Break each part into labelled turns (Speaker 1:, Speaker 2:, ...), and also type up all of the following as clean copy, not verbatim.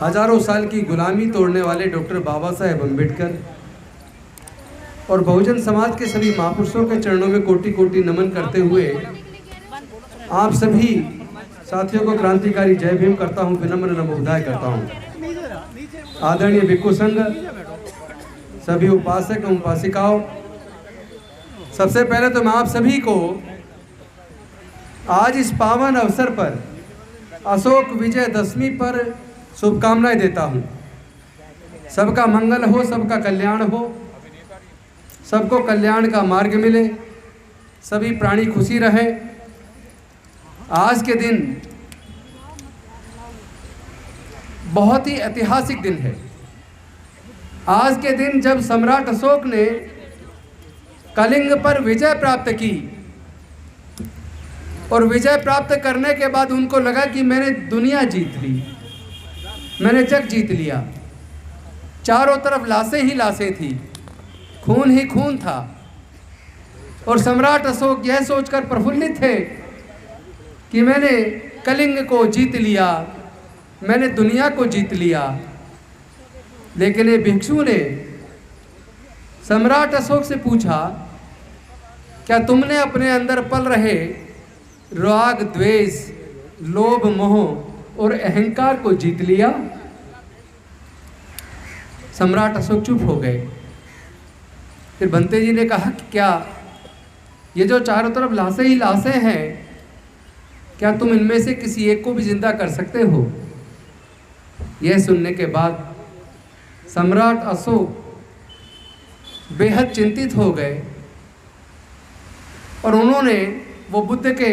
Speaker 1: हजारों साल की गुलामी तोड़ने वाले डॉक्टर बाबा साहेब अम्बेडकर और बहुजन समाज के सभी महापुरुषों के चरणों में कोटि कोटि नमन करते हुए आप सभी साथियों को क्रांतिकारी जय भीम करता हूं, विनम्र नमोदय करता हूं। आदरणीय भिक्षु संघ, सभी उपासक एवं उपासिकाओं, सबसे पहले तो मैं आप सभी को आज इस पावन अवसर पर अशोक विजयदशमी पर शुभकामनाएं देता हूं। सबका मंगल हो, सबका कल्याण हो, सबको कल्याण का मार्ग मिले, सभी प्राणी खुशी रहें। आज के दिन बहुत ही ऐतिहासिक दिन है। आज के दिन जब सम्राट अशोक ने कलिंग पर विजय प्राप्त की और विजय प्राप्त करने के बाद उनको लगा कि मैंने दुनिया जीत ली, मैंने जग जीत लिया। चारों तरफ लाशें ही लाशें थी, खून ही खून था और सम्राट अशोक यह सोचकर प्रफुल्लित थे कि मैंने कलिंग को जीत लिया, मैंने दुनिया को जीत लिया। लेकिन ये भिक्षु ने सम्राट अशोक से पूछा, क्या तुमने अपने अंदर पल रहे राग, द्वेष, लोभ, मोह और अहंकार को जीत लिया? सम्राट अशोक चुप हो गए। फिर बंते जी ने कहा कि क्या ये जो चारों तरफ लाशें ही लाशें हैं, क्या तुम इनमें से किसी एक को भी जिंदा कर सकते हो? यह सुनने के बाद सम्राट अशोक बेहद चिंतित हो गए और उन्होंने वो बुद्ध के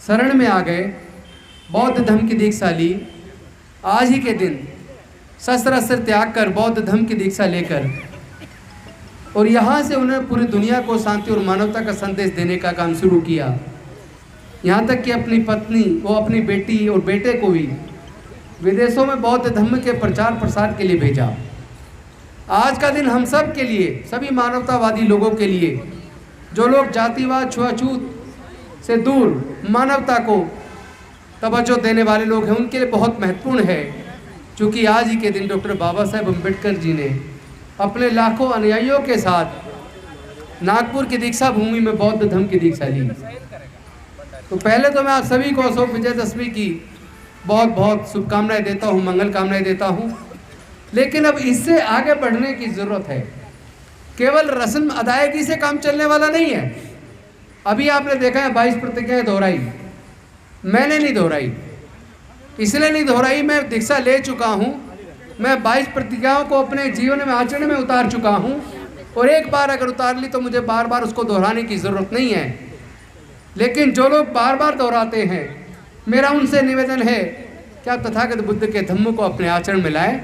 Speaker 1: शरण में आ गए, बौद्ध धर्म की दीक्षा ली। आज ही के दिन शस्त्र अस्त्र त्याग कर बौद्ध धर्म की दीक्षा लेकर और यहाँ से उन्होंने पूरी दुनिया को शांति और मानवता का संदेश देने का काम शुरू किया। यहाँ तक कि अपनी पत्नी, वो अपनी बेटी और बेटे को भी विदेशों में बौद्ध धर्म के प्रचार प्रसार के लिए भेजा। आज का दिन हम सब के लिए, सभी मानवतावादी लोगों के लिए, जो लोग जातिवाद, छुआछूत से दूर मानवता को तवज्जो देने वाले लोग हैं, उनके लिए बहुत महत्वपूर्ण है। क्योंकि आज ही के दिन डॉक्टर बाबा साहेब अम्बेडकर जी ने अपने लाखों अनुयायियों के साथ नागपुर की दीक्षा भूमि में बौद्ध धर्म की दीक्षा ली। तो पहले तो मैं आप सभी को अशोक विजयदशमी की बहुत बहुत शुभकामनाएं देता हूँ, मंगल कामनाएं देता हूँ। लेकिन अब इससे आगे बढ़ने की ज़रूरत है। केवल रस्म अदायगी से काम चलने वाला नहीं है। अभी आपने देखा है 22 प्रतिज्ञाएं दोहराई, मैंने नहीं दोहराई, इसलिए नहीं दोहराई, मैं दीक्षा ले चुका हूँ। मैं 22 प्रतिज्ञाओं को अपने जीवन में आचरण में उतार चुका हूँ और एक बार अगर उतार ली तो मुझे बार बार उसको दोहराने की ज़रूरत नहीं है। लेकिन जो लोग बार बार दोहराते हैं, मेरा उनसे निवेदन है कि आप तथागत बुद्ध के धम्म को अपने आचरण में लाएं,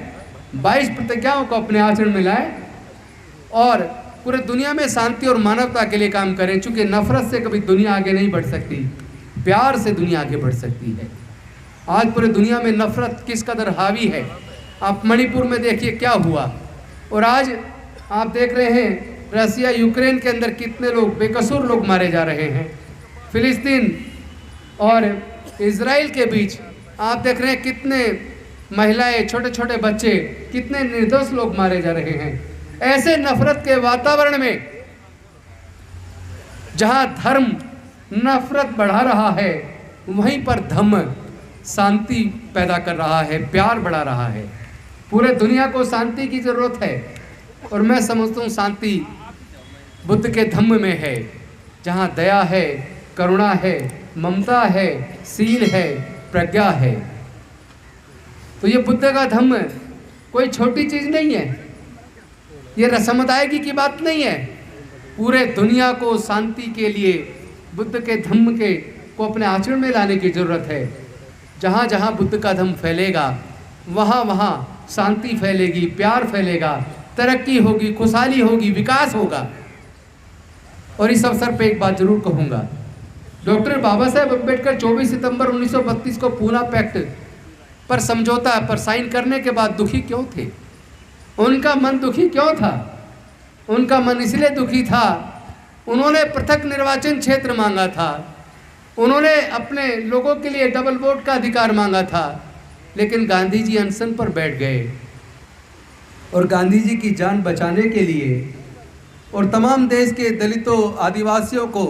Speaker 1: 22 प्रतिज्ञाओं को अपने आचरण में लाएं और पूरे दुनिया में शांति और मानवता के लिए काम करें। चूँकि नफरत से कभी दुनिया आगे नहीं बढ़ सकती, प्यार से दुनिया आगे बढ़ सकती है। आज पूरे दुनिया में नफरत किस कदर हावी है। आप मणिपुर में देखिए क्या हुआ, और आज आप देख रहे हैं रसिया यूक्रेन के अंदर कितने लोग, बेकसूर लोग मारे जा रहे हैं। फिलिस्तीन और इजराइल के बीच आप देख रहे हैं कितने महिलाएं, छोटे छोटे बच्चे, कितने निर्दोष लोग मारे जा रहे हैं। ऐसे नफरत के वातावरण में जहां धर्म नफरत बढ़ा रहा है, वहीं पर धम्म शांति पैदा कर रहा है, प्यार बढ़ा रहा है। पूरे दुनिया को शांति की ज़रूरत है और मैं समझता हूँ शांति बुद्ध के धम्म में है, जहाँ दया है, करुणा है, ममता है, सील है, प्रज्ञा है। तो ये बुद्ध का धम्म कोई छोटी चीज़ नहीं है, ये रस्म अदायगी की बात नहीं है। पूरे दुनिया को शांति के लिए बुद्ध के धम्म के को अपने आचरण में लाने की ज़रूरत है। जहाँ जहाँ बुद्ध का धम्म फैलेगा, वहाँ वहाँ शांति फैलेगी, प्यार फैलेगा, तरक्की होगी, खुशहाली होगी, विकास होगा। और इस अवसर पे एक बात जरूर कहूँगा, डॉक्टर बाबा साहेब अम्बेडकर 24 सितंबर 1932 को पूना पैक्ट पर समझौता पर साइन करने के बाद दुखी क्यों थे? उनका मन दुखी क्यों था? उनका मन इसलिए दुखी था, उन्होंने पृथक निर्वाचन क्षेत्र मांगा था, उन्होंने अपने लोगों के लिए डबल वोट का अधिकार मांगा था, लेकिन गांधी जी अनशन पर बैठ गए और गांधी जी की जान बचाने के लिए और तमाम देश के दलितों आदिवासियों को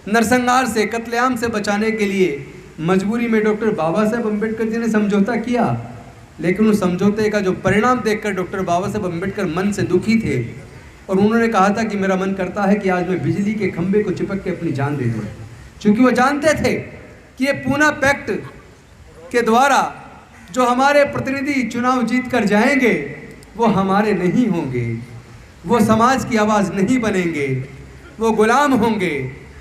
Speaker 1: नरसंहार से, कत्लेआम से बचाने के लिए मजबूरी में डॉक्टर बाबा साहेब अम्बेडकर जी ने समझौता किया। लेकिन उस समझौते का जो परिणाम देखकर डॉक्टर बाबा साहेब अम्बेडकर मन से दुखी थे और उन्होंने कहा था कि मेरा मन करता है कि आज मैं बिजली के खंभे को चिपक के अपनी जान दे दूँ, क्योंकि वो जानते थे कि ये पूना पैक्ट के द्वारा जो हमारे प्रतिनिधि चुनाव जीत कर जाएंगे वो हमारे नहीं होंगे, वो समाज की आवाज़ नहीं बनेंगे, वो गुलाम होंगे,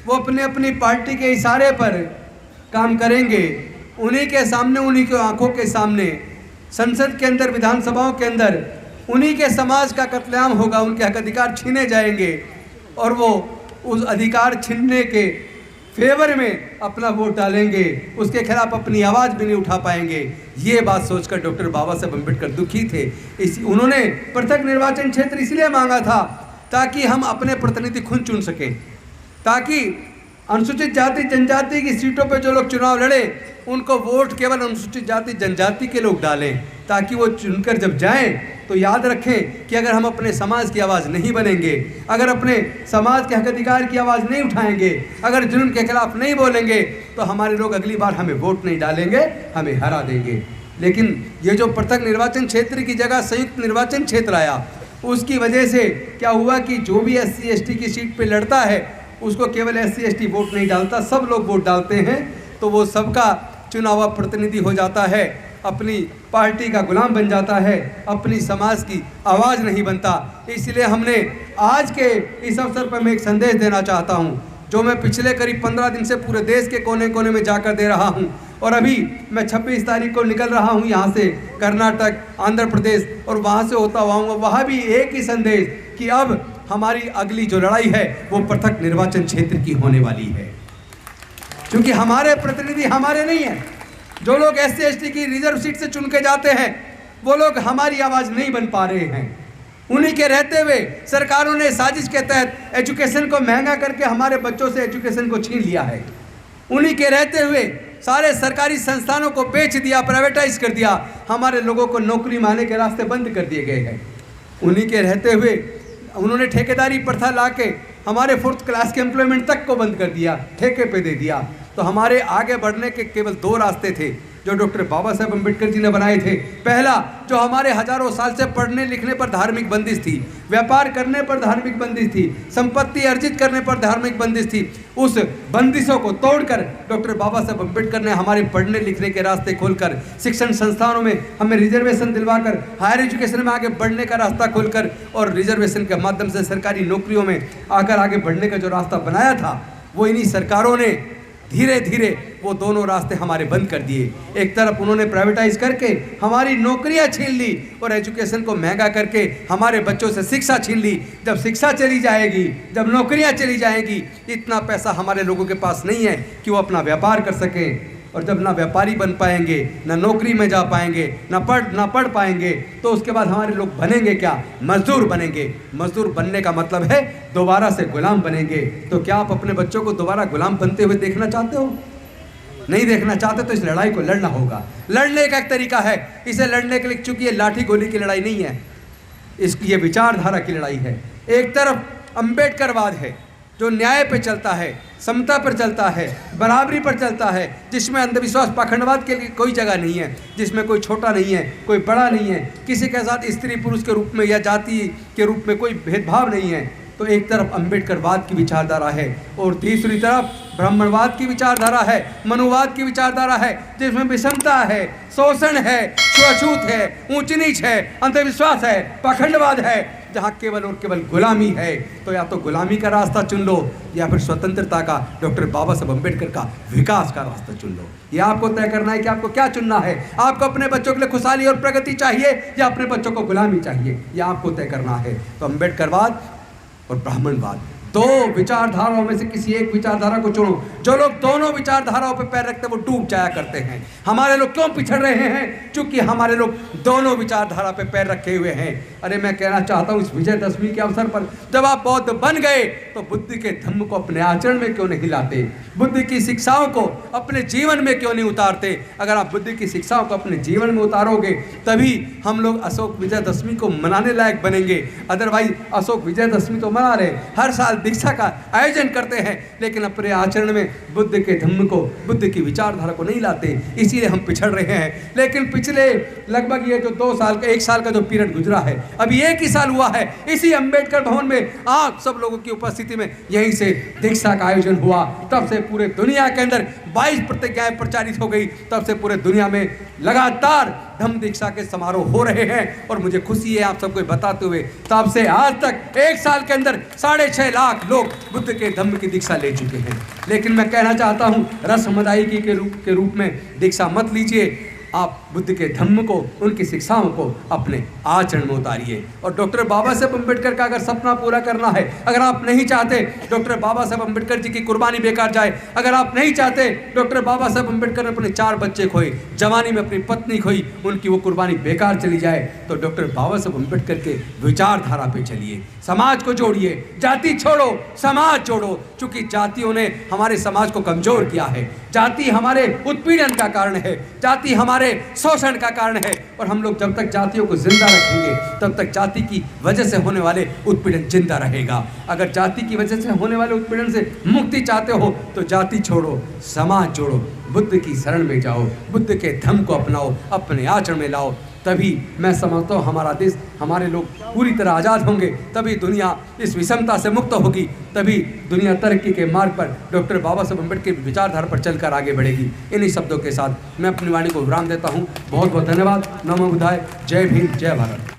Speaker 1: वो अपने अपनी पार्टी के इशारे पर काम करेंगे। उन्हीं के सामने, उन्हीं की आंखों के सामने संसद के अंदर, विधानसभाओं के अंदर उन्हीं के समाज का कत्लेआम होगा, उनके हक अधिकार छीने जाएंगे और वो उस अधिकार छीनने के फेवर में अपना वोट डालेंगे, उसके खिलाफ अपनी आवाज़ भी नहीं उठा पाएंगे। ये बात सोचकर डॉक्टर बाबा साहेब अम्बेडकर दुखी थे। उन्होंने पृथक निर्वाचन क्षेत्र इसलिए मांगा था ताकि हम अपने प्रतिनिधि खुद चुन सकें, ताकि अनुसूचित जाति जनजाति की सीटों पर जो लोग चुनाव लड़े उनको वोट केवल अनुसूचित जाति जनजाति के लोग डालें, ताकि वो चुनकर जब जाएं तो याद रखें कि अगर हम अपने समाज की आवाज़ नहीं बनेंगे, अगर अपने समाज के हक अधिकार की आवाज़ नहीं उठाएंगे, अगर जुल्म के खिलाफ नहीं बोलेंगे तो हमारे लोग अगली बार हमें वोट नहीं डालेंगे, हमें हरा देंगे। लेकिन ये जो पृथक निर्वाचन क्षेत्र की जगह संयुक्त निर्वाचन क्षेत्र आया, उसकी वजह से क्या हुआ कि जो भी SC ST की सीट पे लड़ता है उसको केवल SC ST वोट नहीं डालता, सब लोग वोट डालते हैं, तो वो सबका चुनावा प्रतिनिधि हो जाता है, अपनी पार्टी का गुलाम बन जाता है, अपनी समाज की आवाज़ नहीं बनता। इसलिए हमने आज के इस अवसर पर मैं एक संदेश देना चाहता हूं, जो मैं पिछले करीब 15 दिन से पूरे देश के कोने कोने में जाकर दे रहा हूं। और अभी मैं 26 तारीख को निकल रहा हूं यहाँ से कर्नाटक, आंध्र प्रदेश, और वहाँ से होता हुआ आऊँगा। वहाँ भी एक ही संदेश कि अब हमारी अगली जो लड़ाई है वो पृथक निर्वाचन क्षेत्र की होने वाली है, क्योंकि हमारे प्रतिनिधि हमारे नहीं हैं। जो लोग SC ST की रिजर्व सीट से चुन के जाते हैं वो लोग हमारी आवाज़ नहीं बन पा रहे हैं। उन्हीं के रहते हुए सरकारों ने साजिश के तहत एजुकेशन को महंगा करके हमारे बच्चों से एजुकेशन को छीन लिया है। उन्हीं के रहते हुए सारे सरकारी संस्थानों को बेच दिया, प्राइवेटाइज कर दिया, हमारे लोगों को नौकरी माने के रास्ते बंद कर दिए गए हैं। उन्हीं के रहते हुए उन्होंने ठेकेदारी प्रथा ला के हमारे 4th क्लास के एम्प्लॉयमेंट तक को बंद कर दिया, ठेके पे दे दिया। तो हमारे आगे बढ़ने के केवल 2 रास्ते थे जो डॉक्टर बाबा साहेब अम्बेडकर जी ने बनाए थे। पहला, जो हमारे हजारों साल से पढ़ने लिखने पर धार्मिक बंदिश थी, व्यापार करने पर धार्मिक बंदिश थी, संपत्ति अर्जित करने पर धार्मिक बंदिश थी, उस बंदिशों को तोड़कर डॉक्टर बाबा साहेब अम्बेडकर ने हमारे पढ़ने लिखने के रास्ते खोलकर, शिक्षण संस्थानों में हमें रिजर्वेशन दिलवाकर, हायर एजुकेशन में आगे बढ़ने का रास्ता खोलकर और रिजर्वेशन के माध्यम से सरकारी नौकरियों में आकर आगे बढ़ने का जो रास्ता बनाया था, वो इन्हीं सरकारों ने धीरे धीरे वो दोनों रास्ते हमारे बंद कर दिए। एक तरफ उन्होंने प्राइवेटाइज करके हमारी नौकरियां छीन ली और एजुकेशन को महंगा करके हमारे बच्चों से शिक्षा छीन ली। जब शिक्षा चली जाएगी, जब नौकरियां चली जाएंगी, इतना पैसा हमारे लोगों के पास नहीं है कि वो अपना व्यापार कर सकें। और जब ना व्यापारी बन पाएंगे, ना नौकरी में जा पाएंगे, ना पढ़ पाएंगे, तो उसके बाद हमारे लोग बनेंगे क्या? मजदूर बनेंगे। मजदूर बनने का मतलब है दोबारा से गुलाम बनेंगे। तो क्या आप अपने बच्चों को दोबारा गुलाम बनते हुए देखना चाहते हो? नहीं देखना चाहते तो इस लड़ाई को लड़ना होगा। लड़ने का एक तरीका है, इसे लड़ने के लिए, चूंकि ये लाठी गोली की लड़ाई नहीं है, इसकी ये विचारधारा की लड़ाई है। एक तरफ अम्बेडकरवाद है जो न्याय पे चलता है, समता पर चलता है, बराबरी पर चलता है, जिसमें अंधविश्वास पाखंडवाद के लिए कोई जगह नहीं है, जिसमें कोई छोटा नहीं है, कोई बड़ा नहीं है, किसी के साथ स्त्री पुरुष के रूप में या जाति के रूप में कोई भेदभाव नहीं है। तो एक तरफ अम्बेडकरवाद की विचारधारा है और दूसरी तरफ ब्राह्मणवाद की विचारधारा है, मनुवाद की विचारधारा है, जिसमें विषमता है, शोषण है, छुआछूत है, ऊंच नीच है, अंधविश्वास है, पाखंडवाद है, जहाँ केवल और केवल गुलामी है। तो या तो गुलामी का रास्ता चुन लो या फिर स्वतंत्रता का, डॉक्टर बाबा साहब अम्बेडकर का विकास का रास्ता चुन लो। ये आपको तय करना है कि आपको क्या चुनना है। आपको अपने बच्चों के लिए खुशहाली और प्रगति चाहिए या अपने बच्चों को गुलामी चाहिए, ये आपको तय करना है। तो अम्बेडकरवाद और ब्राह्मणवाद दो विचारधाराओं में से किसी एक विचारधारा को चुनो। जो लोग दोनों विचारधाराओं पर पैर रखते हैं वो डूब जाया करते हैं। हमारे लोग क्यों पिछड़ रहे हैं? क्योंकि हमारे लोग दोनों विचारधारा पे पैर रखे हुए हैं। अरे मैं कहना चाहता हूँ इस विजयदशमी के अवसर पर जब आप बौद्ध बन गए तो बुद्ध के धम्म को अपने आचरण में क्यों नहीं लाते? बुद्ध की शिक्षाओं को अपने जीवन में क्यों नहीं उतारते? अगर आप बुद्ध की शिक्षाओं को अपने जीवन में उतारोगे तभी हम लोग अशोक विजयदशमी को मनाने लायक बनेंगे। अदरवाइज अशोक विजयदशमी तो मना रहे, हर साल दीक्षा का आयोजन करते हैं, लेकिन अपने आचरण में बुद्ध के धम्म को, बुद्ध की विचारधारा को नहीं लाते, इसीलिए हम पिछड़ रहे हैं। लेकिन पिछले लगभग ये जो 2 साल का 1 साल का जो पीरियड गुजरा है, अभी 1 ही साल हुआ है, इसी अंबेडकर भवन में आप सब लोगों की उपस्थिति में यहीं से दीक्षा का आयोजन हुआ। तब से पूरे दुनिया के अंदर 22 प्रतिज्ञाएं प्रचारित हो गई। तब से पूरे दुनिया में लगातार धम्म दीक्षा के समारोह हो रहे हैं और मुझे खुशी है आप सबको बताते हुए तब से आज तक 1 साल के अंदर 6.5 लाख लोग बुद्ध के धम्म की दीक्षा ले चुके हैं। लेकिन मैं कहना चाहता हूँ रस्म अदायगी के रूप में दीक्षा मत लीजिए। आप बुद्ध के धम्म को, उनकी शिक्षाओं को अपने आचरण में उतारिए। और डॉक्टर बाबा साहेब अम्बेडकर का अगर सपना पूरा करना है, अगर आप नहीं चाहते डॉक्टर बाबा साहेब अम्बेडकर जी की कुर्बानी बेकार जाए, अगर आप नहीं चाहते डॉक्टर बाबा साहेब अम्बेडकर ने अपने 4 बच्चे खोए, जवानी में अपनी पत्नी खोई, उनकी वो कुर्बानी बेकार चली जाए, तो डॉक्टर बाबा साहेब अम्बेडकर के विचारधारा पे चलिए। समाज को जोड़िए, जाति छोड़ो समाज जोड़ो। चूंकि जातियों ने हमारे समाज को कमजोर किया है, जाति हमारे उत्पीड़न का कारण है, जाति हमारे शोषण का कारण है। और हम लोग जब तक जातियों को जिंदा रखेंगे तब तक जाति की वजह से होने वाले उत्पीड़न जिंदा रहेगा। अगर जाति की वजह से होने वाले उत्पीड़न से मुक्ति चाहते हो तो जाति छोड़ो, समाज जोड़ो, बुद्ध की शरण में जाओ, बुद्ध के धम्म को अपनाओ, अपने आचरण में लाओ। तभी मैं समझता हूँ हमारा देश, हमारे लोग पूरी तरह आज़ाद होंगे, तभी दुनिया इस विषमता से मुक्त होगी, तभी दुनिया तरक्की के मार्ग पर डॉक्टर बाबा साहेब अम्बेडकर की विचारधारा पर चलकर आगे बढ़ेगी। इन्हीं शब्दों के साथ मैं अपनी वाणी को विराम देता हूँ। बहुत बहुत धन्यवाद। नमो बुद्धाय। जय भीम, जय भारत।